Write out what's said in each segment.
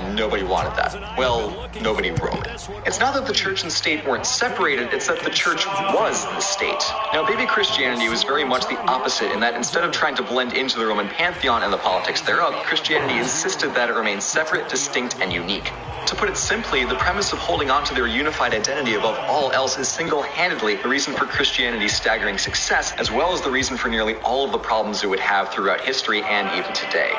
and nobody wanted that. Well, nobody Roman. It's not that the church and state weren't separated, it's that the church was the state. Now, baby Christianity was very much the opposite in that instead of trying to blend into the Roman pantheon and the politics thereof, Christianity insisted that it remain separate, distinct, and unique. To put it simply, the premise of holding on to their unified identity above all else is single-handedly the reason for Christianity's staggering success, as well as the reason for nearly all of the problems it would have throughout history and even today.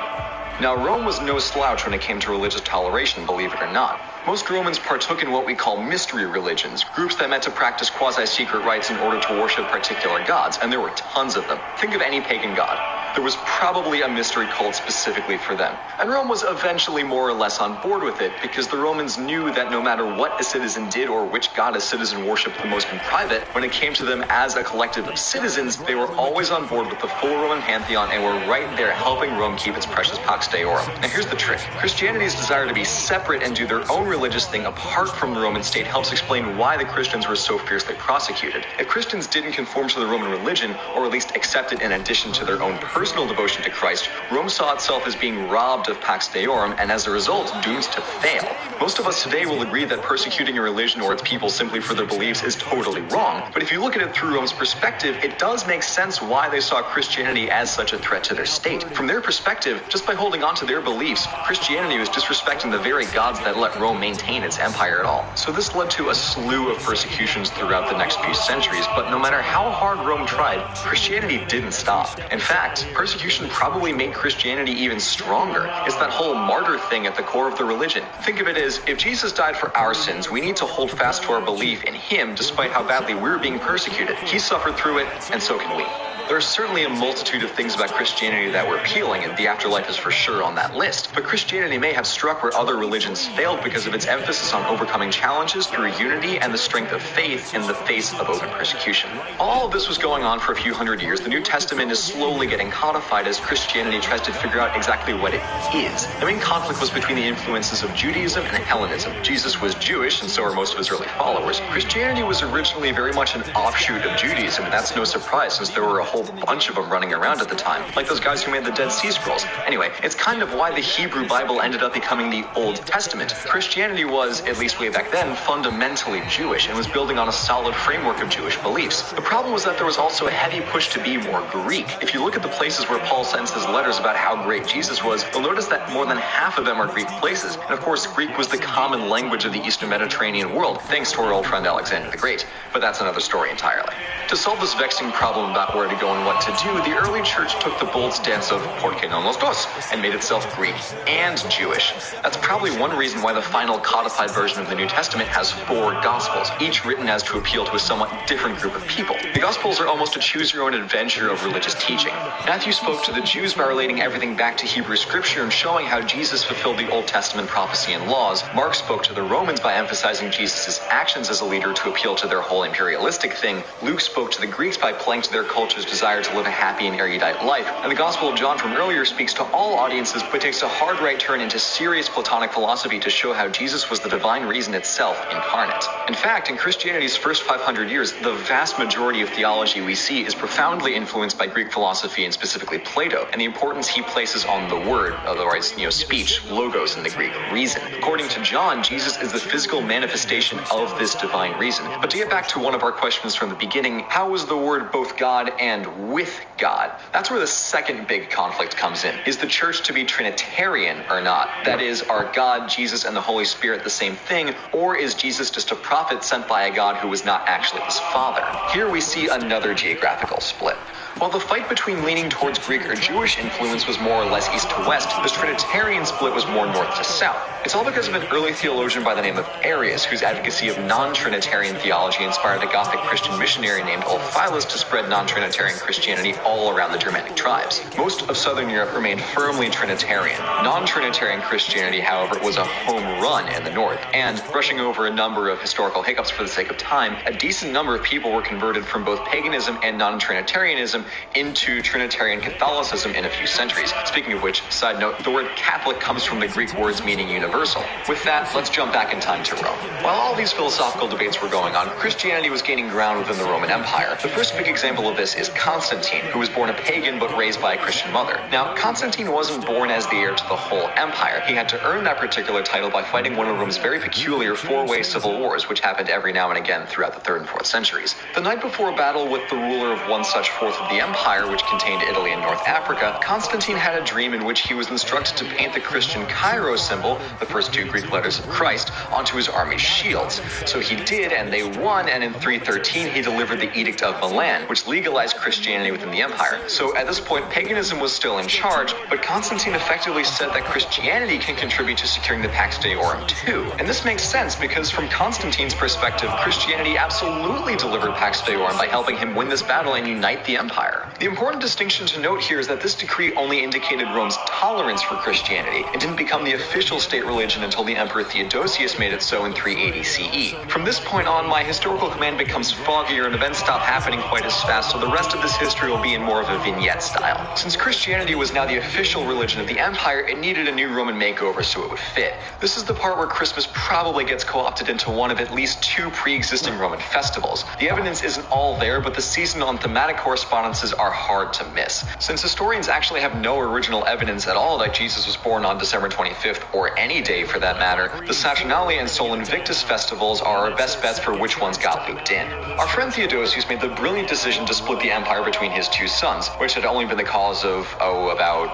Now, Rome was no slouch when it came to religious toleration, believe it or not. Most Romans partook in what we call mystery religions, groups that meant to practice quasi-secret rites in order to worship particular gods, and there were tons of them. Think of any pagan god. There was probably a mystery cult specifically for them. And Rome was eventually more or less on board with it, because the Romans knew that no matter what a citizen did or which god a citizen worshipped the most in private, when it came to them as a collective of citizens, they were always on board with the full Roman pantheon and were right there helping Rome keep its precious Pax Deorum. Now here's the trick. Christianity's desire to be separate and do their own religious thing apart from the Roman state helps explain why the Christians were so fiercely prosecuted. If Christians didn't conform to the Roman religion, or at least accept it in addition to their own personal devotion to Christ, Rome saw itself as being robbed of Pax Deorum and as a result doomed to fail. Most of us today will agree that persecuting a religion or its people simply for their beliefs is totally wrong, but if you look at it through Rome's perspective, it does make sense why they saw Christianity as such a threat to their state. From their perspective, just by holding on to their beliefs, Christianity was disrespecting the very gods that let Rome maintain its empire at all. So this led to a slew of persecutions throughout the next few centuries, but no matter how hard Rome tried, Christianity didn't stop. In fact, persecution probably made Christianity even stronger. It's that whole martyr thing at the core of the religion. Think of it as, if Jesus died for our sins, we need to hold fast to our belief in him despite how badly we're being persecuted. He suffered through it, and so can we. There are certainly a multitude of things about Christianity that were appealing, and the afterlife is for sure on that list. But Christianity may have struck where other religions failed because of its emphasis on overcoming challenges through unity and the strength of faith in the face of open persecution. All of this was going on for a few hundred years. The New Testament is slowly getting codified as Christianity tries to figure out exactly what it is. The main conflict was between the influences of Judaism and Hellenism. Jesus was Jewish, and so are most of his early followers. Christianity was originally very much an offshoot of Judaism, and that's no surprise since there were a whole bunch of them running around at the time, like those guys who made the Dead Sea Scrolls. Anyway, it's kind of why the Hebrew Bible ended up becoming the Old Testament. Christianity was, at least way back then, fundamentally Jewish and was building on a solid framework of Jewish beliefs. The problem was that there was also a heavy push to be more Greek. If you look at the places where Paul sends his letters about how great Jesus was, you'll notice that more than half of them are Greek places. And of course, Greek was the common language of the Eastern Mediterranean world, thanks to our old friend Alexander the Great. But that's another story entirely. To solve this vexing problem about where to go and what to do, the early church took the bold stance of porque no los dos and made itself Greek and Jewish. That's probably one reason why the final codified version of the New Testament has 4 Gospels, each written as to appeal to a somewhat different group of people. The Gospels are almost a choose-your-own-adventure of religious teaching. Matthew spoke to the Jews by relating everything back to Hebrew Scripture and showing how Jesus fulfilled the Old Testament prophecy and laws. Mark spoke to the Romans by emphasizing Jesus' actions as a leader to appeal to their whole imperialistic thing. Luke spoke to the Greeks by playing to their culture's desire to live a happy and erudite life. And the Gospel of John from earlier speaks to all audiences, but takes a hard right turn into serious Platonic philosophy to show how Jesus was the divine reason itself incarnate. In fact, in Christianity's first 500 years, the vast majority of theology we see is profoundly influenced by Greek philosophy and specifically Plato, and the importance he places on the word, otherwise, speech, logos in the Greek, reason. According to John, Jesus is the physical manifestation of this divine reason. But to get back to one of our questions from the beginning, how is the word both God and with God? That's where the second big conflict comes in. Is the church to be Trinitarian or not? That is, are God, Jesus, and the Holy Spirit the same thing, or is Jesus just a prophet sent by a God who was not actually his father? Here we see another geographical split. While the fight between leaning towards Greek or Jewish influence was more or less east to west, the Trinitarian split was more north to south. It's all because of an early theologian by the name of Arius, whose advocacy of non-Trinitarian theology inspired a Gothic Christian missionary named Ulfilas to spread non-Trinitarian Christianity all around the Germanic tribes. Most of Southern Europe remained firmly Trinitarian. Non-Trinitarian Christianity, however, was a home run in the north, and, brushing over a number of historical hiccups for the sake of time, a decent number of people were converted from both paganism and non-Trinitarianism Judaism into Trinitarian Catholicism in a few centuries. Speaking of which, side note, the word Catholic comes from the Greek words meaning universal. With that, let's jump back in time to Rome. While all these philosophical debates were going on, Christianity was gaining ground within the Roman Empire. The first big example of this is Constantine, who was born a pagan but raised by a Christian mother. Now, Constantine wasn't born as the heir to the whole empire. He had to earn that particular title by fighting one of Rome's very peculiar four-way civil wars, which happened every now and again throughout the 3rd and 4th centuries. The night before a battle with the ruler of one such fourth of the empire, which contained Italy and North Africa, Constantine had a dream in which he was instructed to paint the Christian Chi symbol, the first 2 Greek letters of Christ, onto his army's shields. So he did, and they won, and in 313 he delivered the Edict of Milan, which legalized Christianity within the empire. So at this point, paganism was still in charge, but Constantine effectively said that Christianity can contribute to securing the Pax Deorum too. And this makes sense because from Constantine's perspective, Christianity absolutely delivered Pax Deorum by helping him win this battle and unite the empire. The important distinction to note here is that this decree only indicated Rome's tolerance for Christianity. It didn't become the official state religion until the Emperor Theodosius made it so in 380 CE. From this point on, my historical command becomes foggier and events stop happening quite as fast, so the rest of this history will be in more of a vignette style. Since Christianity was now the official religion of the empire, it needed a new Roman makeover so it would fit. This is the part where Christmas probably gets co-opted into one of at least 2 pre-existing Roman festivals. The evidence isn't all there, but the seasonal and thematic correspondences are hard to miss. Since historians actually have no original evidence at all that Jesus was born on December 25th, or any day for that matter, the Saturnalia and Sol Invictus festivals are our best bets for which ones got looped in. Our friend Theodosius made the brilliant decision to split the empire between his 2 sons, which had only been the cause of, about,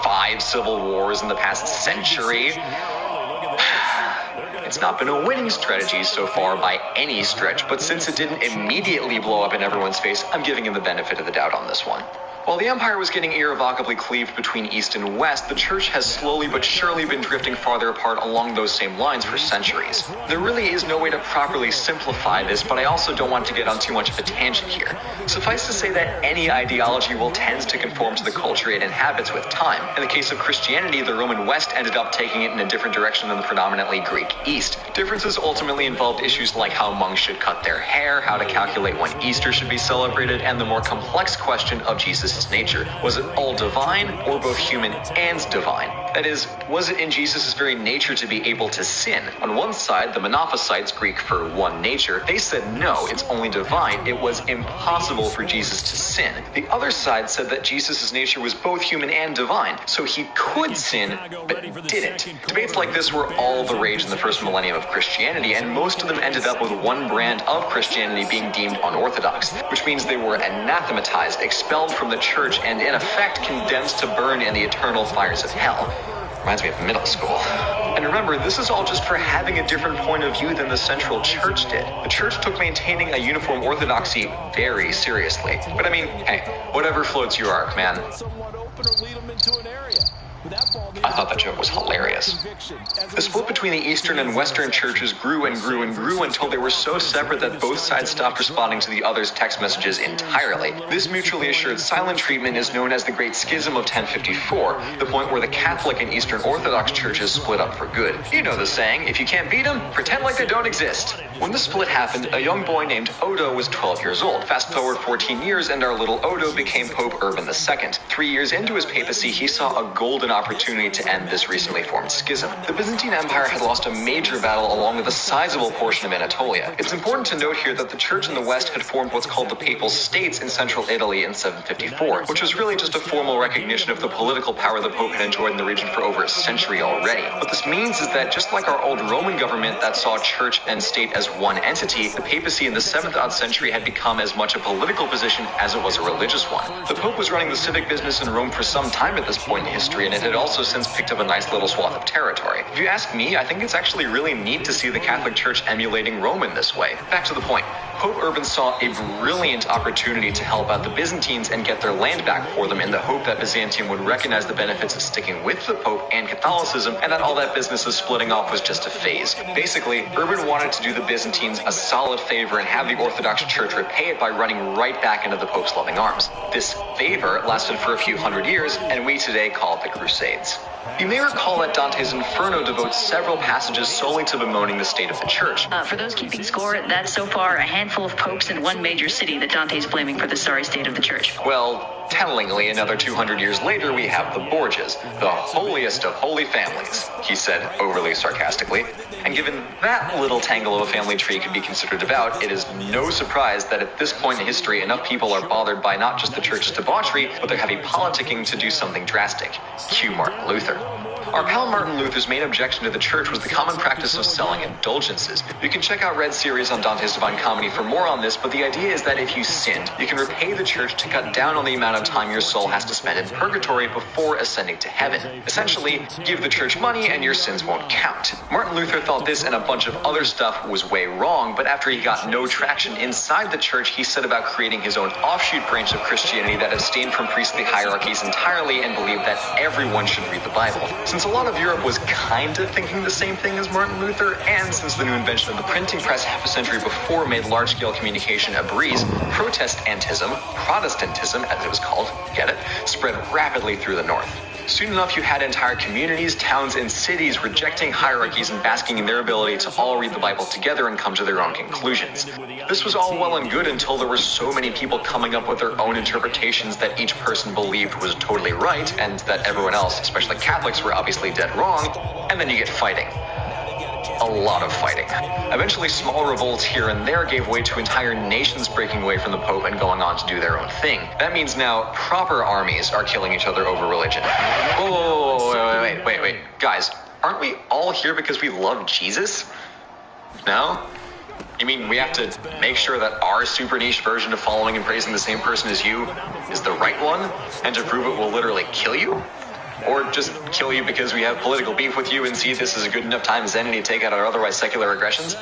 5 civil wars in the past century. It's not been a winning strategy so far by any stretch, but since it didn't immediately blow up in everyone's face, I'm giving him the benefit of the doubt on this one. While the empire was getting irrevocably cleaved between East and West, the church has slowly but surely been drifting farther apart along those same lines for centuries. There really is no way to properly simplify this, but I also don't want to get on too much of a tangent here. Suffice to say that any ideology will tend to conform to the culture it inhabits with time. In the case of Christianity, the Roman West ended up taking it in a different direction than the predominantly Greek East. Differences ultimately involved issues like how monks should cut their hair, how to calculate when Easter should be celebrated, and the more complex question of Jesus' nature. Was it all divine, or both human and divine? That is, was it in Jesus' very nature to be able to sin? On one side, the Monophysites, Greek for one nature, they said no, it's only divine. It was impossible for Jesus to sin. The other side said that Jesus' nature was both human and divine, so he could sin, but didn't. Debates like this were all the rage in the first millennium of Christianity, and most of them ended up with one brand of Christianity being deemed unorthodox, which means they were anathematized, expelled from the church, and in effect condemned to burn in the eternal fires of hell. Reminds me of middle school. And remember, this is all just for having a different point of view than the central church did. The church took maintaining a uniform orthodoxy very seriously. But I mean, hey, whatever floats your arc, man. I thought that joke was hilarious. The split between the Eastern and Western churches grew and grew and grew until they were so separate that both sides stopped responding to the other's text messages entirely. This mutually assured silent treatment is known as the Great Schism of 1054, the point where the Catholic and Eastern Orthodox churches split up for good. You know the saying, if you can't beat them, pretend like they don't exist. When the split happened, a young boy named Odo was 12 years old. Fast forward 14 years and our little Odo became Pope Urban II. 3 years into his papacy, he saw a golden opportunity to end this recently formed schism. The Byzantine Empire had lost a major battle along with a sizable portion of Anatolia. It's important to note here that the church in the West had formed what's called the Papal States in central Italy in 754, which was really just a formal recognition of the political power the Pope had enjoyed in the region for over a century already. What this means is that just like our old Roman government that saw church and state as one entity, the papacy in the 7th odd century had become as much a political position as it was a religious one. The Pope was running the civic business in Rome for some time at this point in history, and it had also since picked up a nice little swath of territory. If you ask me, I think it's actually really neat to see the Catholic Church emulating Rome in this way. Back to the point. Pope Urban saw a brilliant opportunity to help out the Byzantines and get their land back for them in the hope that Byzantium would recognize the benefits of sticking with the Pope and Catholicism, and that all that business of splitting off was just a phase. Basically, Urban wanted to do the Byzantines a solid favor and have the Orthodox Church repay it by running right back into the Pope's loving arms. This favor lasted for a few hundred years, and we today call it the Crusades. You may recall that Dante's Inferno devotes several passages solely to bemoaning the state of the church. For those keeping score, that's so far a hand handful of popes and one major city that Dante's blaming for the sorry state of the church. Well, tellingly, another 200 years later, we have the Borgias, the holiest of holy families, he said overly sarcastically. And given that little tangle of a family tree could be considered devout, it is no surprise that at this point in history, enough people are bothered by not just the church's debauchery, but their heavy politicking to do something drastic. Cue Martin Luther. Our pal Martin Luther's main objection to the church was the common practice of selling indulgences. You can check out Red's series on Dante's Divine Comedy for more on this, but the idea is that if you sinned, you can repay the church to cut down on the amount of time your soul has to spend in purgatory before ascending to heaven. Essentially, give the church money and your sins won't count. Martin Luther thought this and a bunch of other stuff was way wrong, but after he got no traction inside the church, he set about creating his own offshoot branch of Christianity that abstained from priestly hierarchies entirely and believed that everyone should read the Bible. Since a lot of Europe was kind of thinking the same thing as Martin Luther, and since the new invention of the printing press half a century before made large-scale communication a breeze, Protestantism, as it was called, get it, spread rapidly through the north. Soon enough, you had entire communities, towns, and cities rejecting hierarchies and basking in their ability to all read the Bible together and come to their own conclusions. This was all well and good until there were so many people coming up with their own interpretations that each person believed was totally right, and that everyone else, especially Catholics, were obviously dead wrong, and then you get fighting. A lot of fighting. Eventually, small revolts here and there gave way to entire nations breaking away from the Pope and going on to do their own thing. That means now proper armies are killing each other over religion. Oh, wait. Guys, aren't we all here because we love Jesus? No? You mean we have to make sure that our super niche version of following and praising the same person as you is the right one, and to prove it will literally kill you? Or just kill you because we have political beef with you and see this as a good enough time as any to take out our otherwise secular aggressions?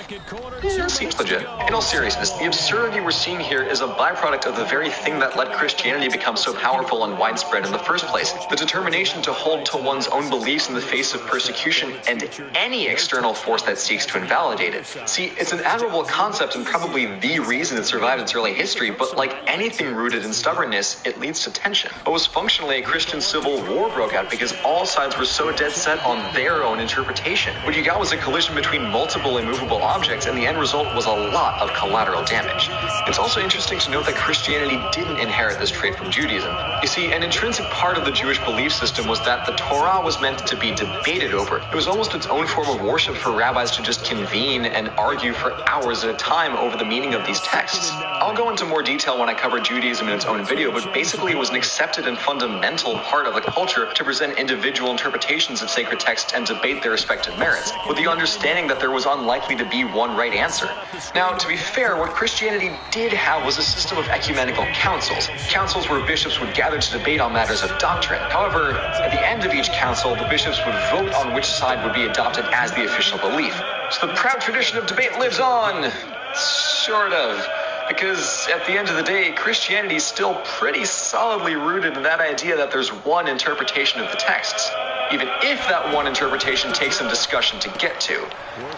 Seems legit. In all seriousness, the absurdity we're seeing here is a byproduct of the very thing that let Christianity become so powerful and widespread in the first place. The determination to hold to one's own beliefs in the face of persecution and any external force that seeks to invalidate it. See, it's an admirable concept and probably the reason it survived its early history, but like anything rooted in stubbornness, it leads to tension. What was functionally a Christian civil war broke out because all sides were so dead set on their own interpretation. What you got was a collision between multiple immovable objects, and the end result was a lot of collateral damage. It's also interesting to note that Christianity didn't inherit this trait from Judaism. You see, an intrinsic part of the Jewish belief system was that the Torah was meant to be debated over. It was almost its own form of worship for rabbis to just convene and argue for hours at a time over the meaning of these texts. I'll go into more detail when I cover Judaism in its own video, but basically it was an accepted and fundamental part of the culture to present individual interpretations of sacred texts and debate their respective merits, with the understanding that there was unlikely to be one right answer. Now, to be fair, what Christianity did have was a system of ecumenical councils. Councils where bishops would gather to debate on matters of doctrine. However, at the end of each council, the bishops would vote on which side would be adopted as the official belief. So the proud tradition of debate lives on. Sort of. Because at the end of the day, Christianity is still pretty solidly rooted in that idea that there's one interpretation of the texts, even if that one interpretation takes some discussion to get to.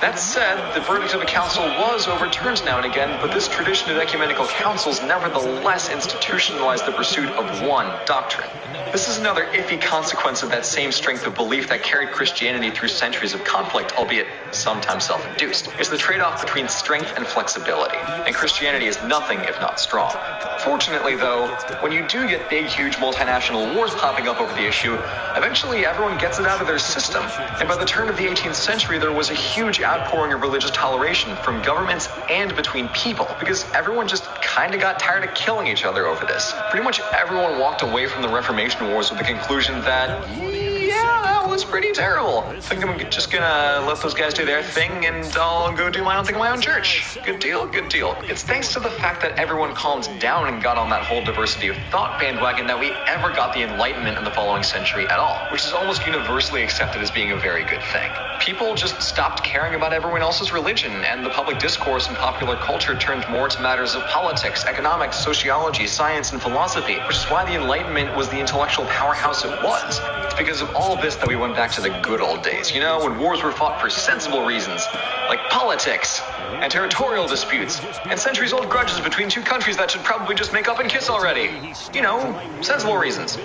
That said, the verdict of a council was overturned now and again, but this tradition of ecumenical councils nevertheless institutionalized the pursuit of one doctrine. This is another iffy consequence of that same strength of belief that carried Christianity through centuries of conflict, albeit sometimes self-induced. It's the trade-off between strength and flexibility, and Christianity is nothing if not strong. Fortunately, though, when you do get big, huge multinational wars popping up over the issue, eventually everyone gets it out of their system, and by the turn of the 18th century, there was a huge outpouring of religious toleration from governments and between people, because everyone just kind of got tired of killing each other over this. Pretty much everyone walked away from the Reformation Wars with the conclusion that, yeah, that was pretty terrible. I think I'm just gonna let those guys do their thing and I'll go do my own thing in my own church. Good deal, good deal. It's thanks to the fact that everyone calmed down and got on that whole diversity of thought bandwagon that we ever got the Enlightenment in the following century at all, which is almost universally accepted as being a very good thing. People just stopped caring about everyone else's religion, and the public discourse and popular culture turned more to matters of politics, economics, sociology, science, and philosophy, which is why the Enlightenment was the intellectual powerhouse it was. It's because of all this that we went back to the good old days, you know, when wars were fought for sensible reasons, like politics, and territorial disputes, and centuries-old grudges between two countries that should probably just make up and kiss already. You know, sensible reasons.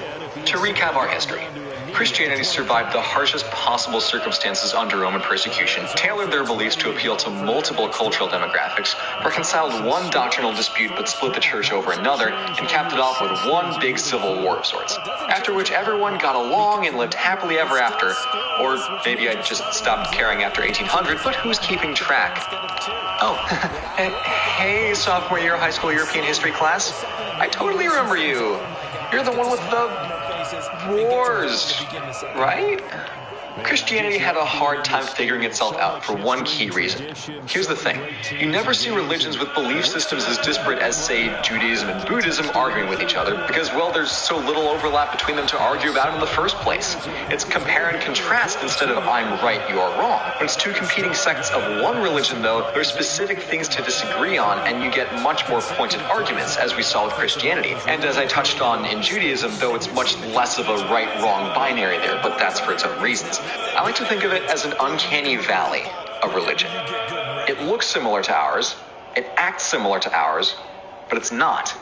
To recap our history. Christianity survived the harshest possible circumstances under Roman persecution, tailored their beliefs to appeal to multiple cultural demographics, reconciled one doctrinal dispute but split the church over another, and capped it off with one big civil war of sorts. After which everyone got along and lived happily ever after. Or maybe I just stopped caring after 1800, but who's keeping track? Oh, hey, sophomore year high school European history class. I totally remember you. You're the one with the wars, right? Christianity had a hard time figuring itself out for one key reason. Here's the thing. You never see religions with belief systems as disparate as, say, Judaism and Buddhism arguing with each other because, well, there's so little overlap between them to argue about in the first place. It's compare and contrast instead of I'm right, you are wrong. When it's two competing sects of one religion, though, there's specific things to disagree on, and you get much more pointed arguments, as we saw with Christianity. And as I touched on in Judaism, though it's much less of a right-wrong binary there, but that's for its own reasons. I like to think of it as an uncanny valley of religion. It looks similar to ours, it acts similar to ours, but it's not.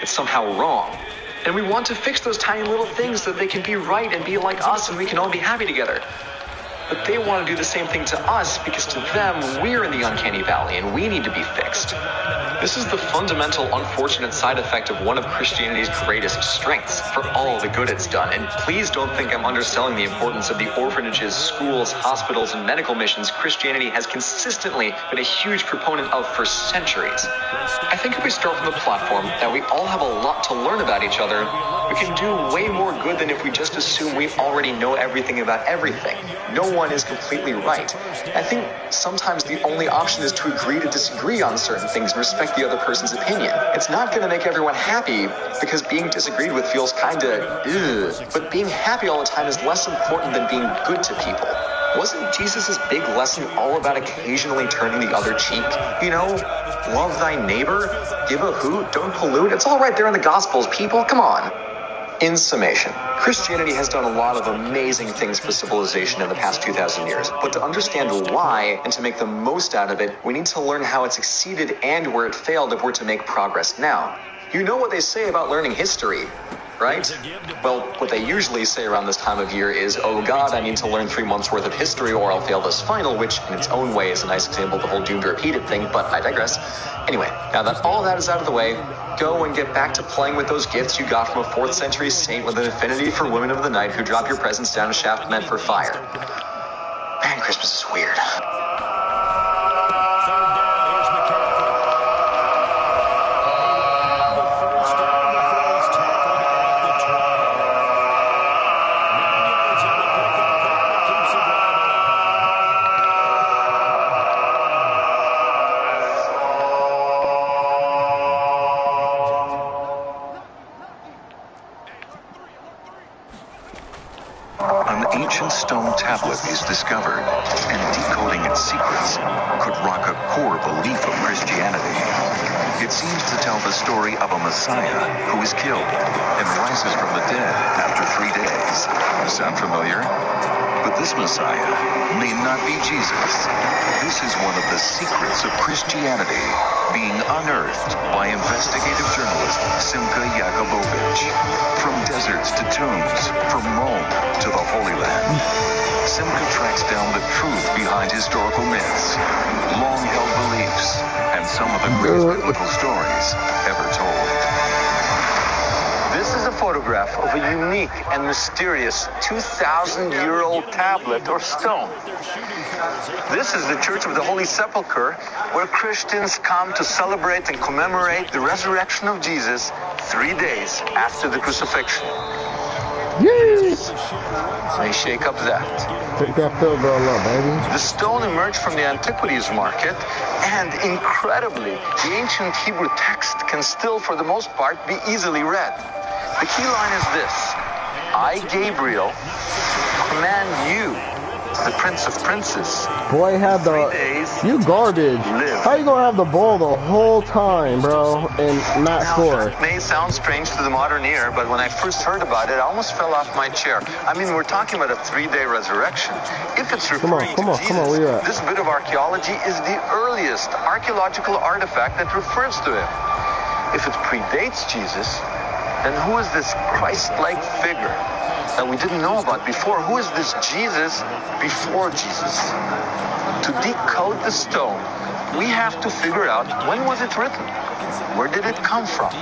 It's somehow wrong. And we want to fix those tiny little things so that they can be right and be like us and we can all be happy together. But they want to do the same thing to us because to them, we're in the uncanny valley and we need to be fixed. This is the fundamental, unfortunate side effect of one of Christianity's greatest strengths, for all the good it's done. And please don't think I'm underselling the importance of the orphanages, schools, hospitals, and medical missions Christianity has consistently been a huge proponent of for centuries. I think if we start from the platform that we all have a lot to learn about each other, we can do way more good than if we just assume we already know everything about everything. No one is completely right. I think sometimes the only option is to agree to disagree on certain things and respect the other person's opinion. It's not going to make everyone happy because being disagreed with feels kinda ugh. But being happy all the time is less important than being good to people. Wasn't Jesus' big lesson all about occasionally turning the other cheek? You know, love thy neighbor, give a hoot, don't pollute. It's all right there in the Gospels, people. Come on. In summation, Christianity has done a lot of amazing things for civilization in the past 2,000 years. But to understand why and to make the most out of it, we need to learn how it succeeded and where it failed if we're to make progress now. You know what they say about learning history, right? Well, what they usually say around this time of year is, oh God, I need to learn 3 months worth of history or I'll fail this final, which in its own way is a nice example of the whole doomed to repeat it thing, but I digress. Anyway, now that all that is out of the way, go and get back to playing with those gifts you got from a 4th century saint with an affinity for women of the night who drop your presents down a shaft meant for fire. Man, Christmas is weird. Ancient stone tablet is discovered, and decoding its secrets could rock a core belief of Christianity. It seems to tell the story of a Messiah who is killed and rises from the dead after 3 days. Sound familiar? But this Messiah may not be Jesus. This is one of the secrets of Christianity being unearthed by investigative journalist Simka Yakubovich. From deserts to tombs, from Rome to the Holy Land, Simka tracks down the truth behind historical myths, long-held beliefs, and some of the greatest biblical stories ever told. This is a photograph of a unique and mysterious 2,000-year-old tablet or stone. This is the Church of the Holy Sepulchre, where Christians come to celebrate and commemorate the resurrection of Jesus 3 days after the crucifixion. Yes! They shake up that. Take that pill girl up, baby. The stone emerged from the antiquities market, and incredibly, the ancient Hebrew text can still, for the most part, be easily read. The key line is this: I, Gabriel, command you, the Prince of Princes. Boy had the... You garbage. Live. How you gonna have the ball the whole time, bro, and not score? That may sound strange to the modern ear, but when I first heard about it, I almost fell off my chair. I mean, we're talking about a 3-day resurrection. If it's referring to Jesus, where you at? this bit of archaeology is the earliest archaeological artifact that refers to him. If it predates Jesus, then who is this Christ-like figure that we didn't know about before? Who is this Jesus before Jesus? To decode the stone, we have to figure out, when was it written? Where did it come from?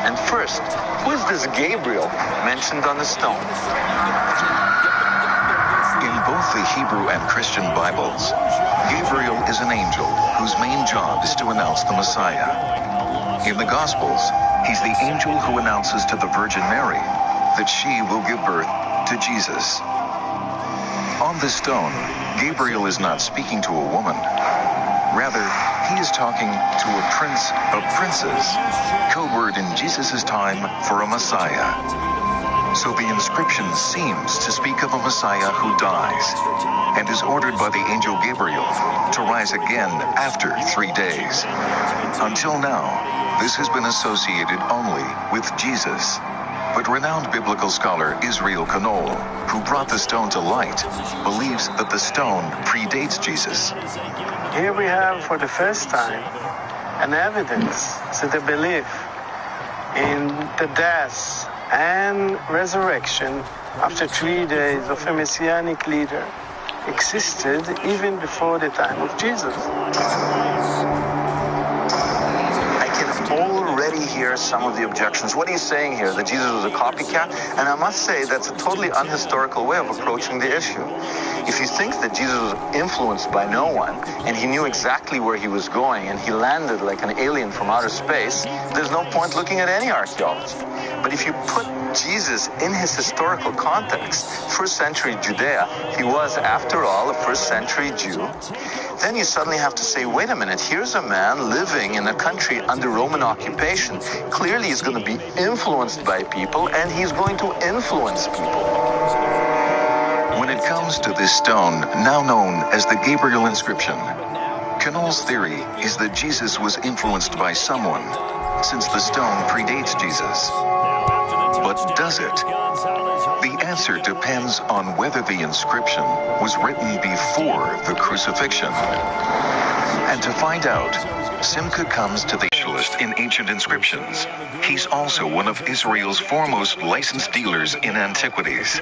And first, who is this Gabriel mentioned on the stone? In both the Hebrew and Christian Bibles, Gabriel is an angel whose main job is to announce the Messiah. In the Gospels, he's the angel who announces to the Virgin Mary that she will give birth to Jesus. On the stone, Gabriel is not speaking to a woman. Rather, he is talking to a prince of princes, code word in Jesus' time for a Messiah. So the inscription seems to speak of a Messiah who dies and is ordered by the angel Gabriel to rise again after 3 days. Until now, this has been associated only with Jesus. But renowned biblical scholar Israel Knoll, who brought the stone to light, believes that the stone predates Jesus. Here we have, for the first time, an evidence to the belief in the death and resurrection after 3 days of a messianic leader existed even before the time of Jesus. Already hear some of the objections. What are you saying here? That Jesus was a copycat? And I must say that's a totally unhistorical way of approaching the issue. If you think that Jesus was influenced by no one and he knew exactly where he was going and he landed like an alien from outer space, there's no point looking at any archaeology. But if you put Jesus in his historical context, first century Judea, he was, after all, a first century Jew, then you suddenly have to say, wait a minute, here's a man living in a country under Roman occupation. Clearly he's going to be influenced by people, and he's going to influence people. When it comes to this stone, now known as the Gabriel inscription, Knoll's theory is that Jesus was influenced by someone, since the stone predates Jesus. But does it? The answer depends on whether the inscription was written before the crucifixion. And to find out, Simca comes to the specialist in ancient inscriptions. He's also one of Israel's foremost licensed dealers in antiquities.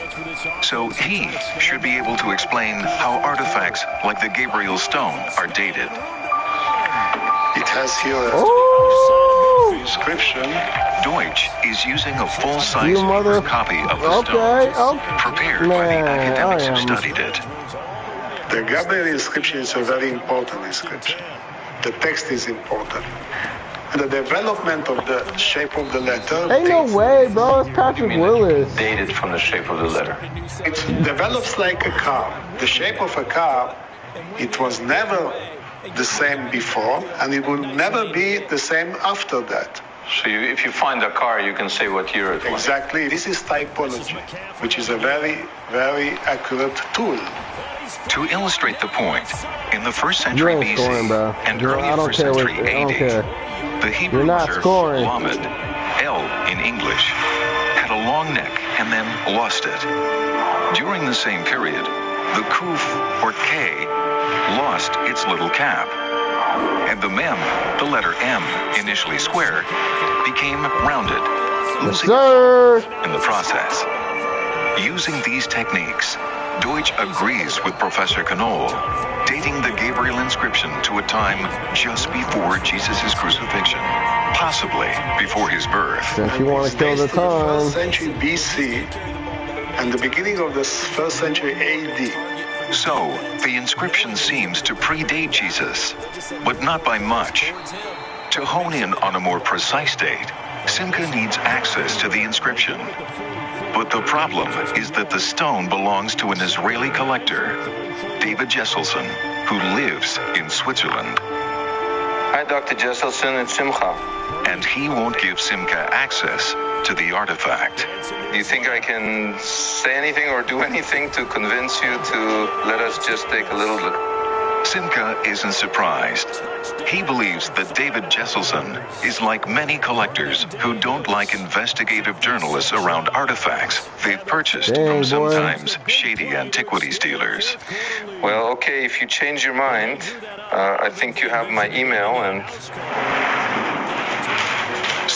So he should be able to explain how artifacts like the Gabriel stone are dated. It has here a inscription. Deutsch is using a full-size paper copy of the stone, prepared by the academics who studied it. The Gabriel inscription is a very important inscription. The text is important. The development of the shape of the letter... Ain't no way, bro. It's Patrick Willis. Dated from the shape of the letter. It develops like a car. The shape of a car, it was never the same before, and it will never be the same after that. So if you find a car, you can say what year it was. Exactly. This is typology, which is a very, very accurate tool. To illustrate the point, in the 1st century BC and early 1st century AD, the Hebrew letter Lamed, L in English, had a long neck and then lost it. During the same period, the Kuf, or K, lost its little cap. And the Mem, the letter M, initially square, became rounded, losing in the process. Using these techniques, Deutsch agrees with Professor Knoll, dating the Gabriel inscription to a time just before Jesus' crucifixion, possibly before his birth. If you want to kill the time. 1st century BC and the beginning of the 1st century AD. So, the inscription seems to predate Jesus, but not by much. To hone in on a more precise date, Simca needs access to the inscription. But the problem is that the stone belongs to an Israeli collector, David Jesselson, who lives in Switzerland. Hi, Dr. Jesselson, it's Simcha. And he won't give Simca access to the artifact. Do you think I can say anything or do anything to convince you to let us just take a little look? Simca isn't surprised. He believes that David Jesselson is like many collectors who don't like investigative journalists around artifacts they've purchased from sometimes shady antiquities dealers. Well, okay, if you change your mind, I think you have my email and...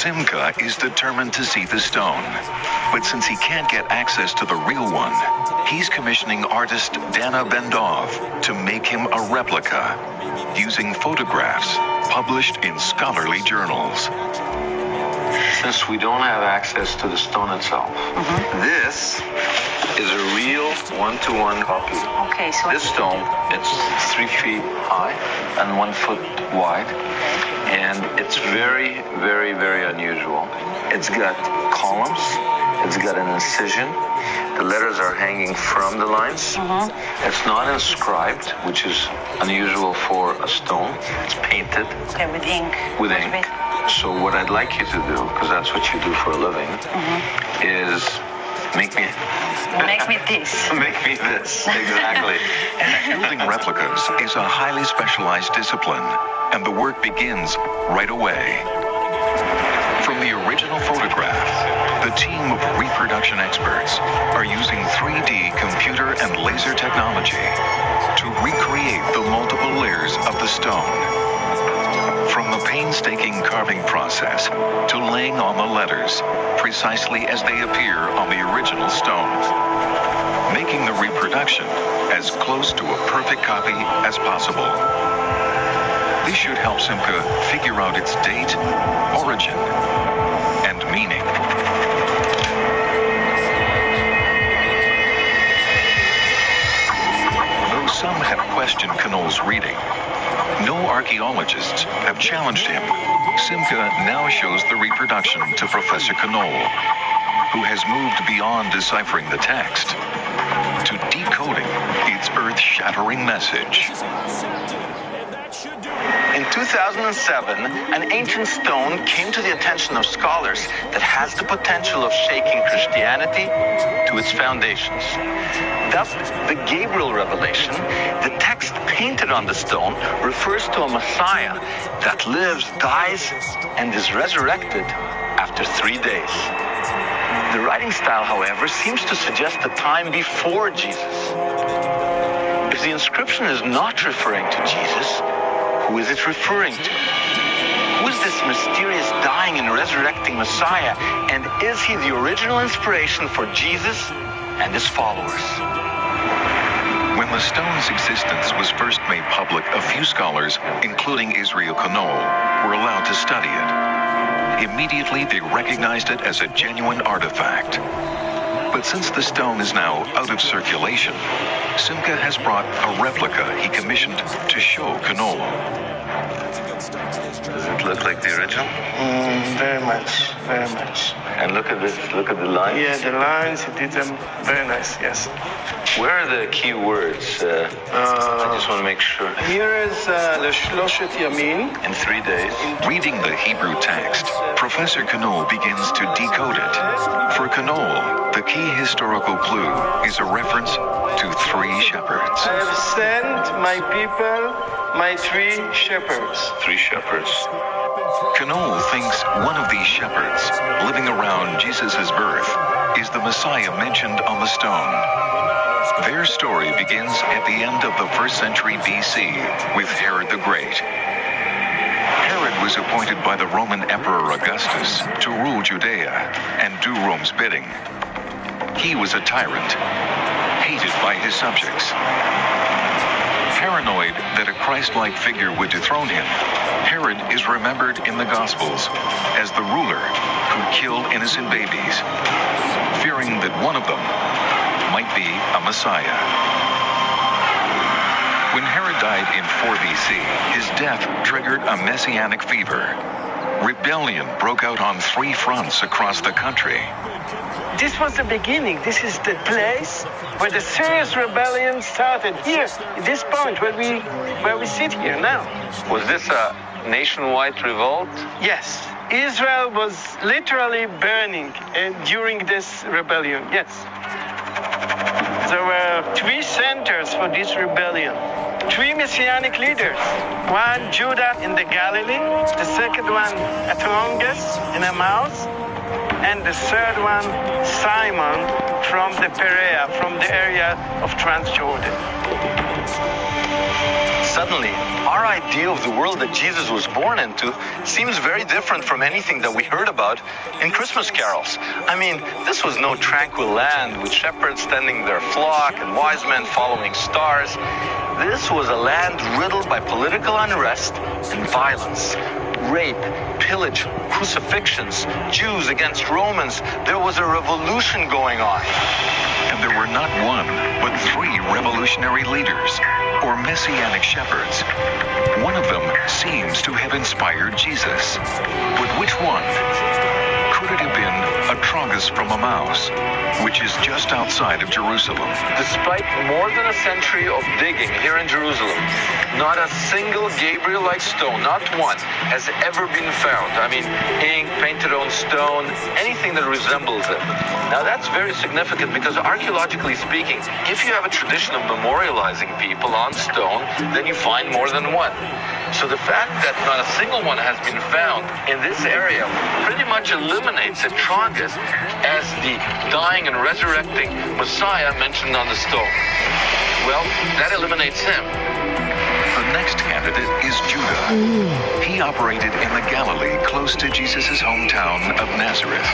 Simcha is determined to see the stone. But since he can't get access to the real one, he's commissioning artist Dana Bendov to make him a replica, using photographs published in scholarly journals. Since we don't have access to the stone itself, this is a real one-to-one copy. Okay, so This stone, it's 3 feet high and 1 foot wide, and it's very, very, very unusual. It's got columns, it's got an incision, the letters are hanging from the lines. It's not inscribed, which is unusual for a stone. It's painted. okay, with ink. With ink. So what I'd like you to do, because that's what you do for a living, is make me this. make me this. Exactly. Building replicas is a highly specialized discipline, and the work begins right away. From the original photograph, the team of reproduction experts are using 3D computer and laser technology to recreate the multiple layers of the stone. From the painstaking carving process to laying on the letters precisely as they appear on the original stone, making the reproduction as close to a perfect copy as possible. This should help Simcha figure out its date, origin, and meaning. Though some have questioned Knoll's reading, no archaeologists have challenged him. Simcha now shows the reproduction to Professor Knoll, who has moved beyond deciphering the text to decoding its earth-shattering message. In 2007, an ancient stone came to the attention of scholars that has the potential of shaking Christianity to its foundations. Dubbed the Gabriel Revelation, the text painted on the stone refers to a Messiah that lives, dies, and is resurrected after 3 days. The writing style, however, seems to suggest a time before Jesus. If the inscription is not referring to Jesus, who is it referring to? Who is this mysterious dying and resurrecting Messiah? And is he the original inspiration for Jesus and his followers? When the stone's existence was first made public, a few scholars, including Israel Knoll, were allowed to study it. Immediately, they recognized it as a genuine artifact. But since the stone is now out of circulation, Simcha has brought a replica he commissioned to show Knoll. Does it look like the original? Very much, very much. And look at this, look at the lines. Yeah, the lines, he did them very nice, yes. Where are the key words? I just want to make sure. Here is Leshloshet Yamin. In 3 days. Reading the Hebrew text, Professor Knoll begins to decode it. For Knoll, the key historical clue is a reference to 3 shepherds. I have sent my people, my 3 shepherds. 3 shepherds. Knoll thinks one of these shepherds, living around Jesus' birth, is the Messiah mentioned on the stone. Their story begins at the end of the 1st century BC with Herod the Great. Herod was appointed by the Roman Emperor Augustus to rule Judea and do Rome's bidding. He was a tyrant, hated by his subjects. Paranoid that a Christ-like figure would dethrone him, Herod is remembered in the Gospels as the ruler who killed innocent babies, fearing that one of them might be a Messiah. When Herod died in 4 BC, his death triggered a messianic fever. Rebellion broke out on 3 fronts across the country. This was the beginning. This is the place where the serious rebellion started. Here, at this point where we sit here now. Was this a nationwide revolt? Yes, Israel was literally burning during this rebellion. Yes. There were 3 centers for this rebellion. 3 messianic leaders. One, Judah in the Galilee. The second one, at Longus in Emmaus. And the third one, Simon from the Perea, from the area of Transjordan. Suddenly, our idea of the world that Jesus was born into seems very different from anything that we heard about in Christmas carols. I mean, this was no tranquil land with shepherds tending their flock and wise men following stars. This was a land riddled by political unrest and violence. Rape, pillage, crucifixions, Jews against Romans. There was a revolution going on. And there were not one, but 3 revolutionary leaders, or messianic shepherds. One of them seems to have inspired Jesus. But which one? Could it have been Atragus from Emmaus, which is just outside of Jerusalem? Despite more than a century of digging here in Jerusalem, not a single Gabriel-like stone, not one, has ever been found. I mean, ink, painted on stone, anything that resembles it. Now that's very significant because archaeologically speaking, if you have a tradition of memorializing people on stone, then you find more than one. So the fact that not a single one has been found in this area pretty much eliminates Atragus as the dying and resurrecting Messiah mentioned on the stone. Well, that eliminates him. The next candidate is Judah. He operated in the Galilee close to Jesus' hometown of Nazareth.